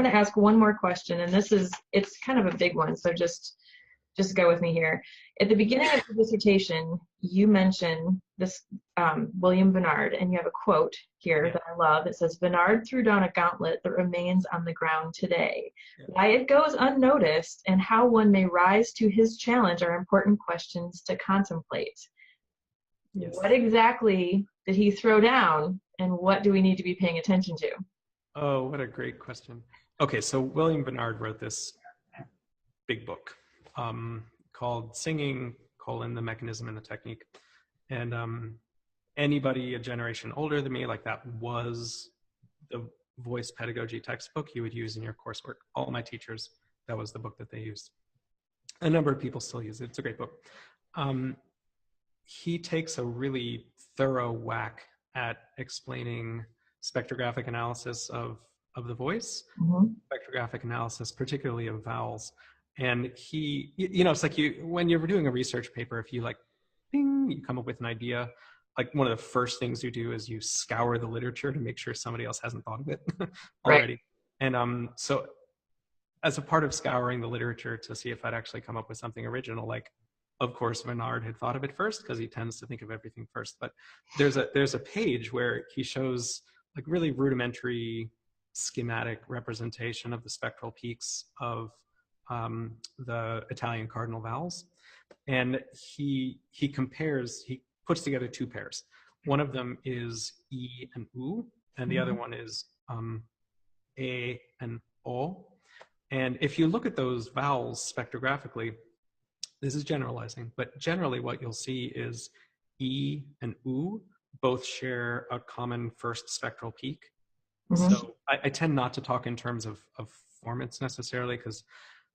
going to ask one more question, and it's kind of a big one, so just go with me here. At the beginning of the dissertation, you mention this William Vennard, and you have a quote here that I love. It says, "Vennard threw down a gauntlet that remains on the ground today. Why it goes unnoticed and how one may rise to his challenge are important questions to contemplate." Yes. What exactly did he throw down, and what do we need to be paying attention to? Oh, what a great question. Okay, so William Vennard wrote this big book called Singing, the Mechanism and the Technique. And anybody a generation older than me, like that was the voice pedagogy textbook you would use in your coursework. All my teachers, that was the book that they used. A number of people still use it. It's a great book. He takes a really thorough whack at explaining spectrographic analysis of the voice, spectrographic analysis, particularly of vowels. And he, it's like when you're doing a research paper, if you like, bing, you come up with an idea, like one of the first things you do is you scour the literature to make sure somebody else hasn't thought of it already. Right. And so as a part of scouring the literature to see if I'd actually come up with something original, like, of course, Vennard had thought of it first because he tends to think of everything first. But there's a page where he shows like really rudimentary schematic representation of the spectral peaks of the Italian cardinal vowels. And he puts together two pairs. One of them is E and U, and the other one is A and O. And if you look at those vowels spectrographically, this is generalizing, but generally what you'll see is E and U both share a common first spectral peak. So I tend not to talk in terms of formants necessarily, because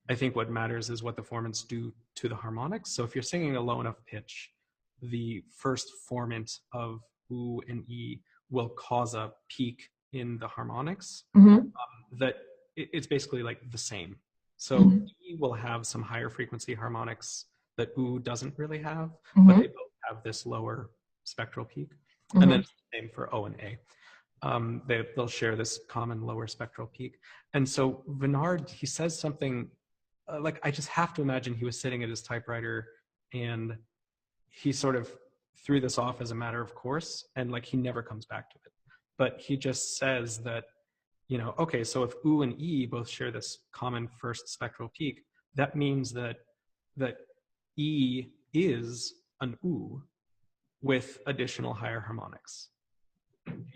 I think what matters is what the formants do to the harmonics. So if you're singing a low enough pitch, the first formant of U and E will cause a peak in the harmonics that it's basically like the same. So E will have some higher frequency harmonics that U doesn't really have, but they both have this lower spectral peak. And then it's the same for O and A. They'll share this common lower spectral peak. And so Vennard, he says something like, I just have to imagine he was sitting at his typewriter and he sort of threw this off as a matter of course, and like he never comes back to it. But he just says that, okay, so if U and E both share this common first spectral peak, that means that E is an U with additional higher harmonics.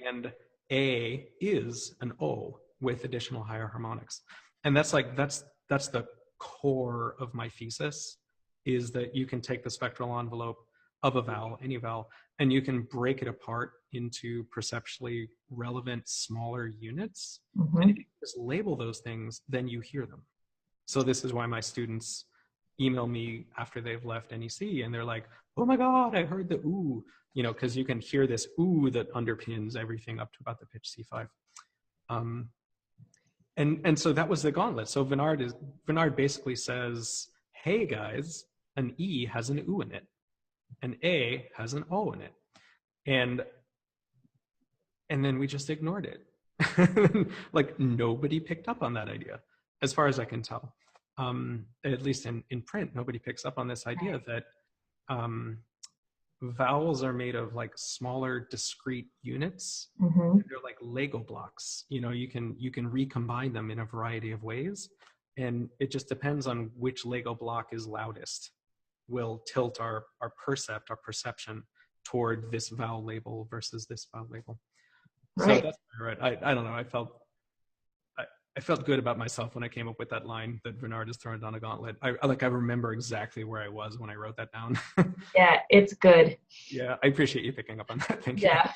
And A is an O with additional higher harmonics. And that's the core of my thesis, is that you can take the spectral envelope of a vowel, any vowel, and you can break it apart into perceptually relevant smaller units. And if you just label those things, then you hear them. So this is why my students email me after they've left NEC and they're like, oh my God, I heard the ooh, because you can hear this ooh that underpins everything up to about the pitch C5. And so that was the gauntlet. So Vennard basically says, hey guys, an E has an ooh in it, an A has an O in it. And then we just ignored it. Like nobody picked up on that idea, as far as I can tell. At least in print, nobody picks up on this idea that vowels are made of like smaller discrete units. They're like Lego blocks. You can recombine them in a variety of ways, and it just depends on which Lego block is loudest will tilt our perception toward this vowel label versus this vowel label. Right. So that's right. I don't know. I felt good about myself when I came up with that line that Vennard has thrown down a gauntlet. I remember exactly where I was when I wrote that down. Yeah, it's good. Yeah, I appreciate you picking up on that. Thank you. Yeah.